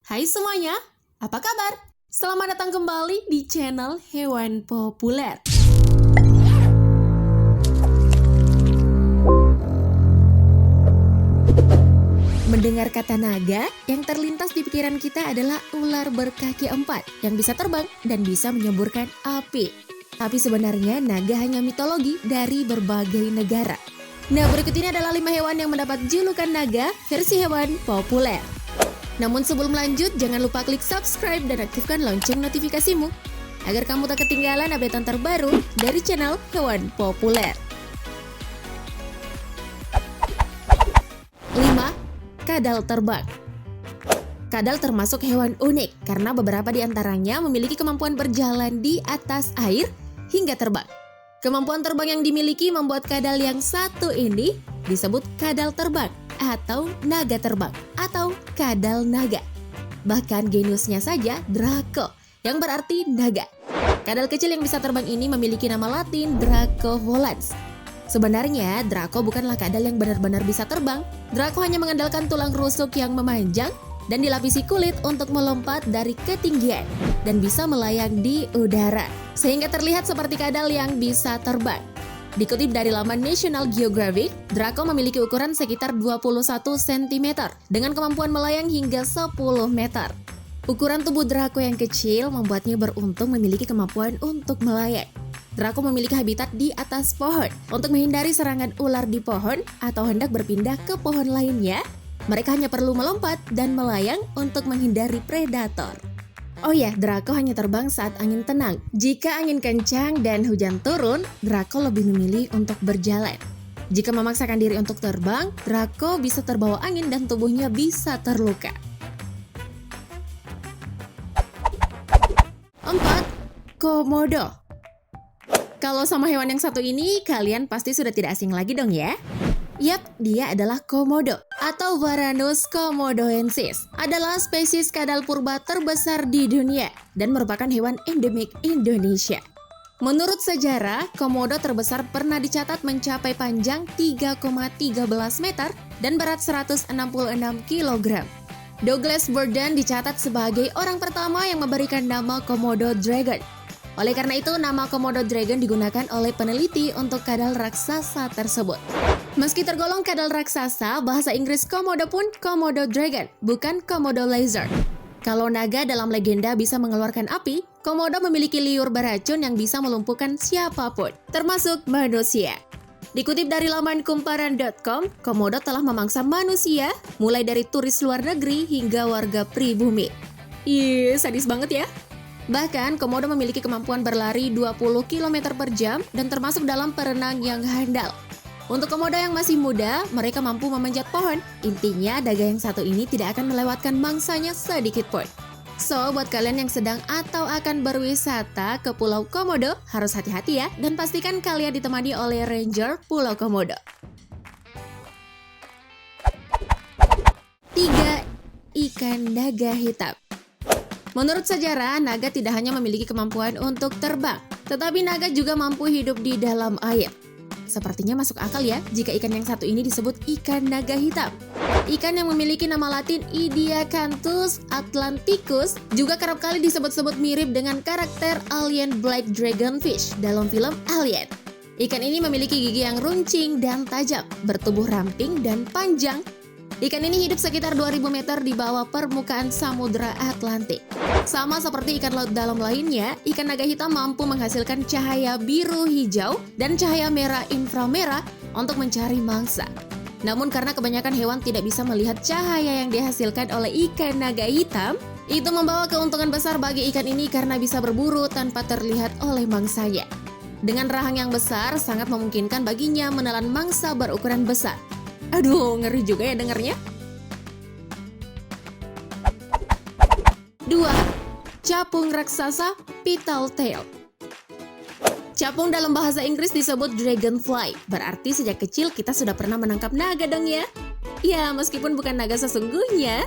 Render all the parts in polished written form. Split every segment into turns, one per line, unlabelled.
Hai semuanya, apa kabar? Selamat datang kembali di channel Hewan Populer. Mendengar kata naga, yang terlintas di pikiran kita adalah ular berkaki 4 yang bisa terbang dan bisa menyemburkan api. Tapi sebenarnya naga hanya mitologi dari berbagai negara. Nah, berikut ini adalah 5 hewan yang mendapat julukan naga versi hewan populer. Namun sebelum lanjut, jangan lupa klik subscribe dan aktifkan lonceng notifikasimu agar kamu tak ketinggalan updatean terbaru dari channel Hewan Populer. 5. Kadal terbang. Kadal termasuk hewan unik karena beberapa di antaranya memiliki kemampuan berjalan di atas air hingga terbang. Kemampuan terbang yang dimiliki membuat kadal yang satu ini disebut kadal terbang atau naga terbang atau kadal naga. Bahkan genusnya saja Draco yang berarti naga. Kadal kecil yang bisa terbang ini memiliki nama latin Draco volans. Sebenarnya Draco bukanlah kadal yang benar-benar bisa terbang. Draco hanya mengandalkan tulang rusuk yang memanjang dan dilapisi kulit untuk melompat dari ketinggian dan bisa melayang di udara sehingga terlihat seperti kadal yang bisa terbang. Dikutip dari laman National Geographic, Draco memiliki ukuran sekitar 21 cm dengan kemampuan melayang hingga 10 meter. Ukuran tubuh Draco yang kecil membuatnya beruntung memiliki kemampuan untuk melayang. Draco memiliki habitat di atas pohon. Untuk menghindari serangan ular di pohon atau hendak berpindah ke pohon lainnya, mereka hanya perlu melompat dan melayang untuk menghindari predator. Oh ya, Draco hanya terbang saat angin tenang. Jika angin kencang dan hujan turun, Draco lebih memilih untuk berjalan. Jika memaksakan diri untuk terbang, Draco bisa terbawa angin dan tubuhnya bisa terluka. 4. Komodo. Kalau sama hewan yang satu ini, kalian pasti sudah tidak asing lagi dong ya? Yap, dia adalah komodo atau Varanus komodoensis. Adalah spesies kadal purba terbesar di dunia dan merupakan hewan endemik Indonesia. Menurut sejarah, komodo terbesar pernah dicatat mencapai panjang 3,13 meter dan berat 166 kg. Douglas Burden dicatat sebagai orang pertama yang memberikan nama Komodo dragon. Oleh karena itu, nama Komodo dragon digunakan oleh peneliti untuk kadal raksasa tersebut. Meski tergolong kadal raksasa, bahasa Inggris Komodo pun Komodo dragon, bukan Komodo lizard. Kalau naga dalam legenda bisa mengeluarkan api, Komodo memiliki liur beracun yang bisa melumpuhkan siapapun, termasuk manusia. Dikutip dari laman kumparan.com, Komodo telah memangsa manusia, mulai dari turis luar negeri hingga warga pribumi. Ih, sadis banget ya. Bahkan, Komodo memiliki kemampuan berlari 20 km per jam dan termasuk dalam perenang yang handal. Untuk komodo yang masih muda, mereka mampu memanjat pohon. Intinya, naga yang satu ini tidak akan melewatkan mangsanya sedikit pun. So, buat kalian yang sedang atau akan berwisata ke Pulau Komodo, harus hati-hati ya, dan pastikan kalian ditemani oleh Ranger Pulau Komodo. 3. Ikan naga hitam. Menurut sejarah, naga tidak hanya memiliki kemampuan untuk terbang, tetapi naga juga mampu hidup di dalam air. Sepertinya masuk akal ya jika ikan yang satu ini disebut ikan naga hitam. Ikan yang memiliki nama latin Ediacanthus atlanticus juga kerap kali disebut-sebut mirip dengan karakter alien Black Dragonfish dalam film Alien. Ikan ini memiliki gigi yang runcing dan tajam, bertubuh ramping dan panjang. Ikan ini hidup sekitar 2000 meter di bawah permukaan Samudra Atlantik. Sama seperti ikan laut dalam lainnya, ikan naga hitam mampu menghasilkan cahaya biru hijau dan cahaya merah inframerah untuk mencari mangsa. Namun karena kebanyakan hewan tidak bisa melihat cahaya yang dihasilkan oleh ikan naga hitam, itu membawa keuntungan besar bagi ikan ini karena bisa berburu tanpa terlihat oleh mangsanya. Dengan rahang yang besar, sangat memungkinkan baginya menelan mangsa berukuran besar. Aduh, ngeri juga ya dengarnya. 2. Capung raksasa Petal Tail. Capung dalam bahasa Inggris disebut dragonfly, berarti sejak kecil kita sudah pernah menangkap naga dong ya? Ya, meskipun bukan naga sesungguhnya.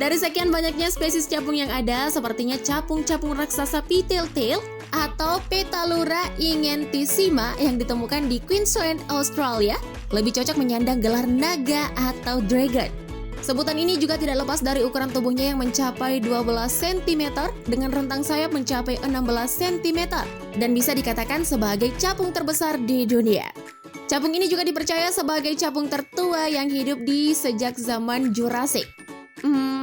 Dari sekian banyaknya spesies capung yang ada, sepertinya capung-capung raksasa Petal Tail atau Petalura ingentissima yang ditemukan di Queensland, Australia, lebih cocok menyandang gelar naga atau dragon. Sebutan ini juga tidak lepas dari ukuran tubuhnya yang mencapai 12 cm dengan rentang sayap mencapai 16 cm dan bisa dikatakan sebagai capung terbesar di dunia. Capung ini juga dipercaya sebagai capung tertua yang hidup di sejak zaman Jurassic.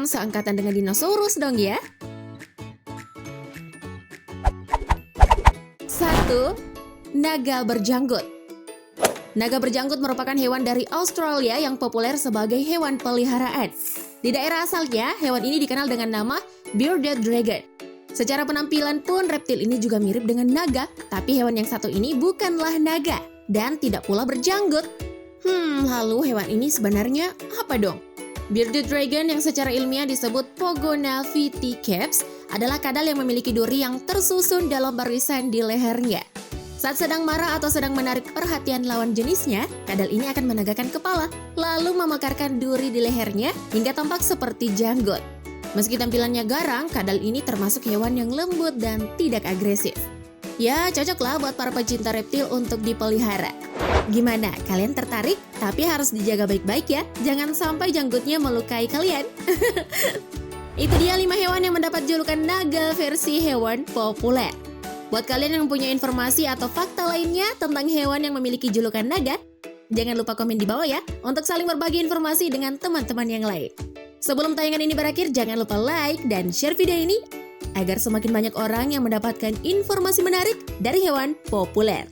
Seangkatan dengan dinosaurus dong ya. 1. Naga berjanggut. Naga berjanggut merupakan hewan dari Australia yang populer sebagai hewan peliharaan. Di daerah asalnya, hewan ini dikenal dengan nama bearded dragon. Secara penampilan pun reptil ini juga mirip dengan naga, tapi hewan yang satu ini bukanlah naga dan tidak pula berjanggut. Lalu hewan ini sebenarnya apa dong? Bearded dragon yang secara ilmiah disebut Pogona viticeps adalah kadal yang memiliki duri yang tersusun dalam barisan di lehernya. Saat sedang marah atau sedang menarik perhatian lawan jenisnya, kadal ini akan menegakkan kepala, lalu memekarkan duri di lehernya hingga tampak seperti janggut. Meski tampilannya garang, kadal ini termasuk hewan yang lembut dan tidak agresif. Ya, cocoklah buat para pecinta reptil untuk dipelihara. Gimana, kalian tertarik? Tapi harus dijaga baik-baik ya, jangan sampai janggutnya melukai kalian. Itu dia 5 hewan yang mendapat julukan naga versi hewan populer. Buat kalian yang punya informasi atau fakta lainnya tentang hewan yang memiliki julukan naga, jangan lupa komen di bawah ya, untuk saling berbagi informasi dengan teman-teman yang lain. Sebelum tayangan ini berakhir, jangan lupa like dan share video ini, agar semakin banyak orang yang mendapatkan informasi menarik dari hewan populer.